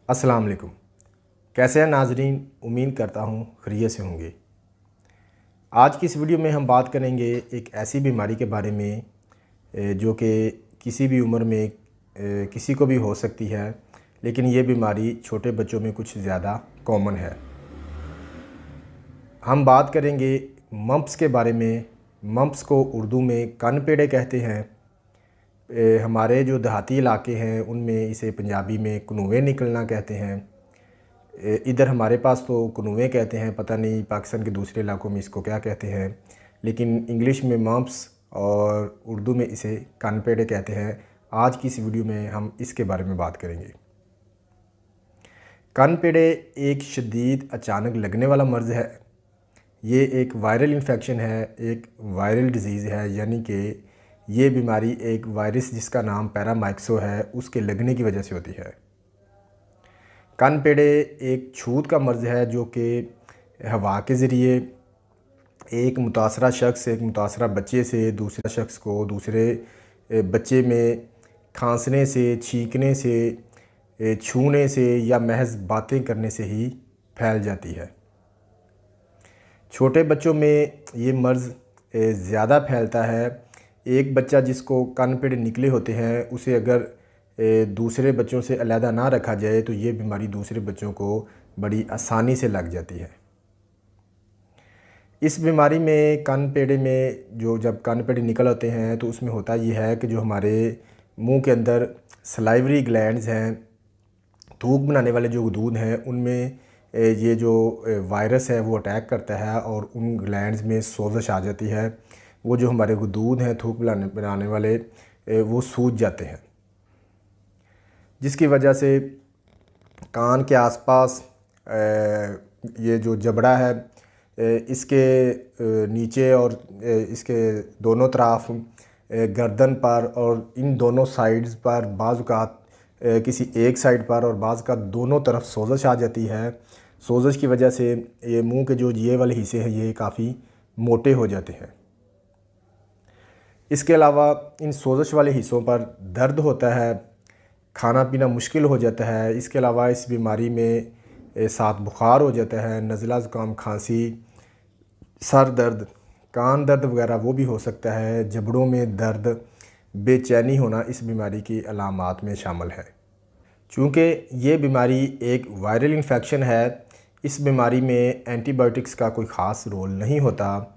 अस्सलाम वालेकुम। कैसे हैं नाजरीन? उम्मीद करता हूँ खैरियत से होंगे। आज की इस वीडियो में हम बात करेंगे एक ऐसी बीमारी के बारे में जो कि किसी भी उम्र में किसी को भी हो सकती है, लेकिन ये बीमारी छोटे बच्चों में कुछ ज़्यादा कॉमन है। हम बात करेंगे मम्प्स के बारे में। मम्प्स को उर्दू में कानपेड़े कहते हैं। हमारे जो देहाती इलाके हैं उनमें इसे पंजाबी में कनूए निकलना कहते हैं। इधर हमारे पास तो कनूए कहते हैं, पता नहीं पाकिस्तान के दूसरे इलाकों में इसको क्या कहते हैं, लेकिन इंग्लिश में मम्प्स और उर्दू में इसे कानपेड़े कहते हैं। आज की इस वीडियो में हम इसके बारे में बात करेंगे। कानपेड़े एक शदीद अचानक लगने वाला मर्ज़ है। ये एक वायरल इन्फेक्शन है, एक वायरल डिज़ीज़ है, यानी कि ये बीमारी एक वायरस जिसका नाम पैरामाइक्सो है उसके लगने की वजह से होती है। कानपेड़े एक छूत का मर्ज़ है जो कि हवा के ज़रिए एक मुतासरा शख्स एक मुतासरा बच्चे से दूसरा शख्स को दूसरे बच्चे में खांसने से, छींकने से, छूने से या महज बातें करने से ही फैल जाती है। छोटे बच्चों में ये मर्ज़ ज़्यादा फैलता है। एक बच्चा जिसको कानपेड़े निकले होते हैं उसे अगर दूसरे बच्चों से अलहदा ना रखा जाए तो ये बीमारी दूसरे बच्चों को बड़ी आसानी से लग जाती है। इस बीमारी में कानपेड़े में जब कानपेड़े निकल आते हैं तो उसमें होता ये है कि जो हमारे मुंह के अंदर सलाइवरी ग्लैंड्स हैं, थूक बनाने वाले जो गुदूद हैं, उनमें ये जो वायरस है वो अटैक करता है और उन ग्लैंड्स में सोजश आ जाती है। वो जो हमारे गुदूद हैं थूक बनाने वाले वो सूज जाते हैं, जिसकी वजह से कान के आसपास ये जो जबड़ा है इसके नीचे और इसके दोनों तरफ गर्दन पर और इन दोनों साइड्स पर बाज़ औक़ात किसी एक साइड पर और बाज़ का दोनों तरफ सोजश आ जाती है। सोजश की वजह से ये मुंह के जो ये वाले हिस्से हैं ये काफ़ी मोटे हो जाते हैं। इसके अलावा इन सोजश वाले हिस्सों पर दर्द होता है, खाना पीना मुश्किल हो जाता है। इसके अलावा इस बीमारी में साथ बुखार हो जाता है, नज़ला ज़ुकाम, खांसी, सर दर्द, कान दर्द वगैरह वो भी हो सकता है। जबड़ों में दर्द, बेचैनी होना इस बीमारी की अलामात में शामिल है। चूँकि ये बीमारी एक वायरल इन्फेक्शन है, इस बीमारी में एंटीबायोटिक्स का कोई ख़ास रोल नहीं होता।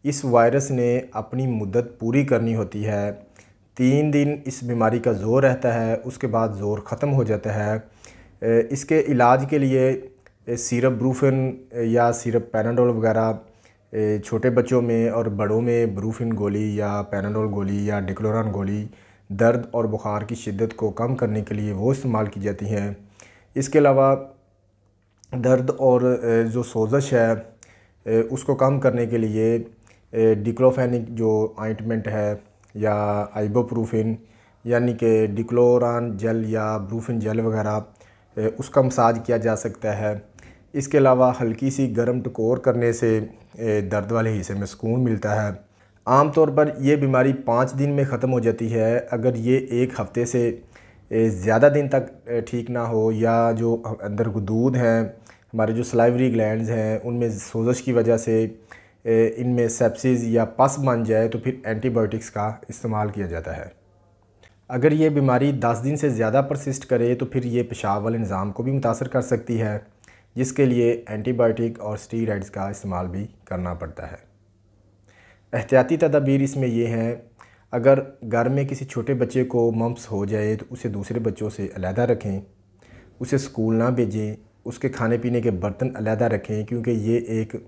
इस वायरस ने अपनी मुद्दत पूरी करनी होती है। 3 दिन इस बीमारी का ज़ोर रहता है, उसके बाद ज़ोर ख़त्म हो जाता है। इसके इलाज के लिए सिरप ब्रूफिन या सिरप पैनाडोल वगैरह छोटे बच्चों में और बड़ों में ब्रूफिन गोली या पैनाडोल गोली या डिक्लोरान गोली दर्द और बुखार की शिद्दत को कम करने के लिए वो इस्तेमाल की जाती हैं। इसके अलावा दर्द और जो सोजश है उसको कम करने के लिए डिक्लोफेनिक जो ऑइंटमेंट है या आइबोप्रूफिन यानी कि डिक्लोरान जेल या ब्रूफिन जेल वगैरह उसका मसाज किया जा सकता है। इसके अलावा हल्की सी गर्म टकोर करने से दर्द वाले हिस्से में सुकून मिलता है। आम तौर पर यह बीमारी 5 दिन में ख़त्म हो जाती है। अगर ये 1 हफ़्ते से ज़्यादा दिन तक ठीक ना हो या जो अंदर गुदूद हैं, हमारे जो सलाइवरी ग्लैंड्स हैं, उनमें सोजश की वजह से इनमें सेप्सिस या पस बन जाए तो फिर एंटीबायोटिक्स का इस्तेमाल किया जाता है। अगर ये बीमारी 10 दिन से ज़्यादा परसिस्ट करे तो फिर ये पेशाब वाले निज़ाम को भी मुतासर कर सकती है, जिसके लिए एंटीबायोटिक और स्टीरॉइड्स का इस्तेमाल भी करना पड़ता है। एहतियाती तदाबीर इसमें ये हैं, अगर घर में किसी छोटे बच्चे को मम्प्स हो जाए तो उसे दूसरे बच्चों से अलहदा रखें, उसे स्कूल ना भेजें, उसके खाने पीने के बर्तन अलहदा रखें, क्योंकि ये एक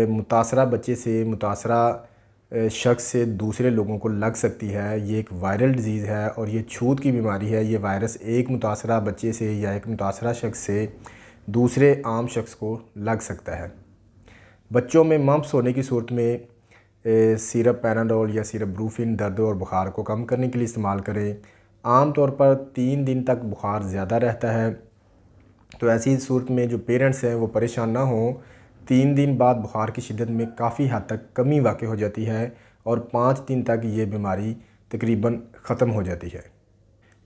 मुतासरा बच्चे से मुतासरा शख्स से दूसरे लोगों को लग सकती है। ये एक वायरल डिज़ीज़ है और ये छूत की बीमारी है। ये वायरस एक मुतासरा बच्चे से या एक मुतासरा शख्स से दूसरे आम शख्स को लग सकता है। बच्चों में मम्प्स होने की सूरत में सिरप पैनाडोल या सिरप ब्रूफिन दर्द और बुखार को कम करने के लिए इस्तेमाल करें। आम तौर पर 3 दिन तक बुखार ज़्यादा रहता है, तो ऐसी सूरत में जो पेरेंट्स हैं वो परेशान ना हों। 3 दिन बाद बुखार की शिद्दत में काफ़ी हद तक कमी वाक़ई हो जाती है और 5 दिन तक ये बीमारी तकरीबन ख़त्म हो जाती है।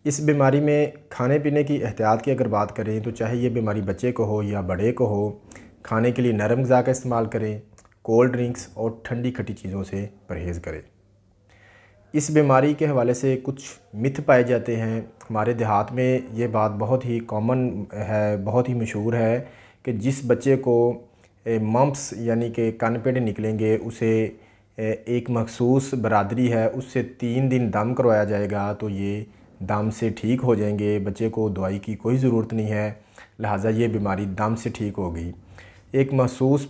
इस बीमारी में खाने पीने की एहतियात की अगर बात करें तो चाहे ये बीमारी बच्चे को हो या बड़े को हो, खाने के लिए नरम ग़िज़ा का इस्तेमाल करें, कोल्ड ड्रिंक्स और ठंडी खट्टी चीज़ों से परहेज़ करें। इस बीमारी के हवाले से कुछ मिथ पाए जाते हैं। हमारे देहात में ये बात बहुत ही कॉमन है, बहुत ही मशहूर है कि जिस बच्चे को मम्प्स यानी कि कान-पेंडे निकलेंगे उसे एक मखसूस बरादरी है उससे 3 दिन दम करवाया जाएगा तो ये दम से ठीक हो जाएंगे। बच्चे को दवाई की कोई ज़रूरत नहीं है, लिहाजा ये बीमारी दम से ठीक होगी। एक महसूस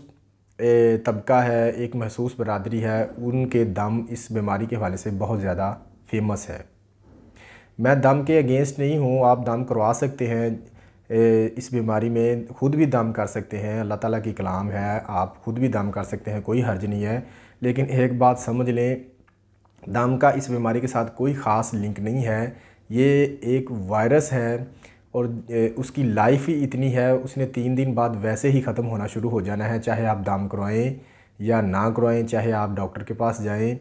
तबका है, एक महसूस बरादरी है, उनके दम इस बीमारी के हवाले से बहुत ज़्यादा फेमस है। मैं दम के अगेंस्ट नहीं हूँ, आप दम करवा सकते हैं। इस बीमारी में ख़ुद भी दम कर सकते हैं, अल्लाह ताला की कलाम है, आप ख़ुद भी दम कर सकते हैं, कोई हर्ज नहीं है। लेकिन एक बात समझ लें, दम का इस बीमारी के साथ कोई ख़ास लिंक नहीं है। ये एक वायरस है और उसकी लाइफ ही इतनी है, उसने 3 दिन बाद वैसे ही ख़त्म होना शुरू हो जाना है। चाहे आप दम करवाएं या ना करवाएं, चाहे आप डॉक्टर के पास जाएं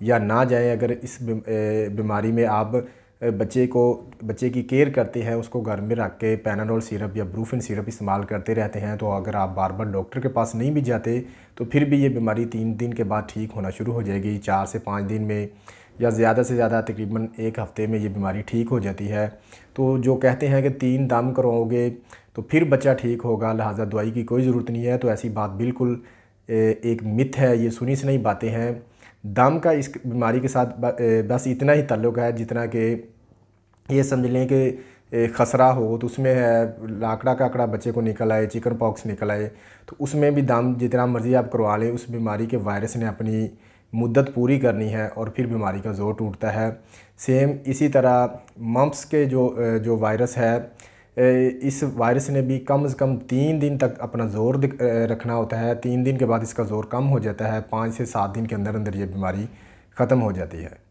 या ना जाएं, अगर इस बीमारी में आप बच्चे की केयर करते हैं, उसको घर में रख के पैनाडोल सिरप या ब्रूफिन सिरप इस्तेमाल करते रहते हैं, तो अगर आप बार बार डॉक्टर के पास नहीं भी जाते तो फिर भी ये बीमारी 3 दिन के बाद ठीक होना शुरू हो जाएगी। 4 से 5 दिन में या ज़्यादा से ज़्यादा तकरीबन 1 हफ़्ते में ये बीमारी ठीक हो जाती है। तो जो कहते हैं कि 3 दम करवाओगे तो फिर बच्चा ठीक होगा, लिहाजा दवाई की कोई ज़रूरत नहीं है, तो ऐसी बात बिल्कुल एक मिथ है, ये सुनी सुनाई बातें हैं। दम का इस बीमारी के साथ बस इतना ही ताल्लुक़ है जितना कि ये समझ लें कि खसरा हो तो उसमें है लाकड़ा काकड़ा बच्चे को निकल आए, चिकन पॉक्स निकल आए, तो उसमें भी दम जितना मर्ज़ी आप करवा लें, उस बीमारी के वायरस ने अपनी मुद्दत पूरी करनी है और फिर बीमारी का ज़ोर टूटता है। सेम इसी तरह मम्प्स के जो वायरस है, इस वायरस ने भी कम से कम 3 दिन तक अपना ज़ोर रखना होता है। 3 दिन के बाद इसका ज़ोर कम हो जाता है, 5 से 7 दिन के अंदर अंदर ये बीमारी ख़त्म हो जाती है।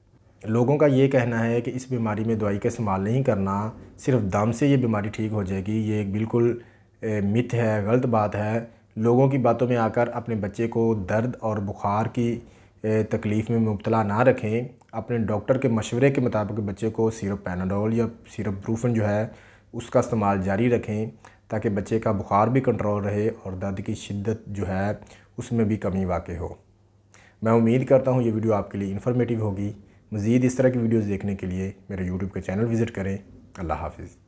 लोगों का ये कहना है कि इस बीमारी में दवाई का इस्तेमाल नहीं करना, सिर्फ दम से ये बीमारी ठीक हो जाएगी, ये एक बिल्कुल मिथ है, गलत बात है। लोगों की बातों में आकर अपने बच्चे को दर्द और बुखार की तकलीफ़ में मुब्तला ना रखें। अपने डॉक्टर के मशवरे के मुताबिक बच्चे को सिरप पैनाडोल या सिरप ब्रूफिन जो है उसका इस्तेमाल जारी रखें, ताकि बच्चे का बुखार भी कंट्रोल रहे और दर्द की शिद्दत जो है उसमें भी कमी वाक़ई हो। मैं उम्मीद करता हूँ ये वीडियो आपके लिए इन्फॉर्मेटिव होगी। मज़ीद इस तरह की वीडियोज़ देखने के लिए मेरे यूट्यूब के चैनल विज़िट करें। अल्लाह हाफ़िज़।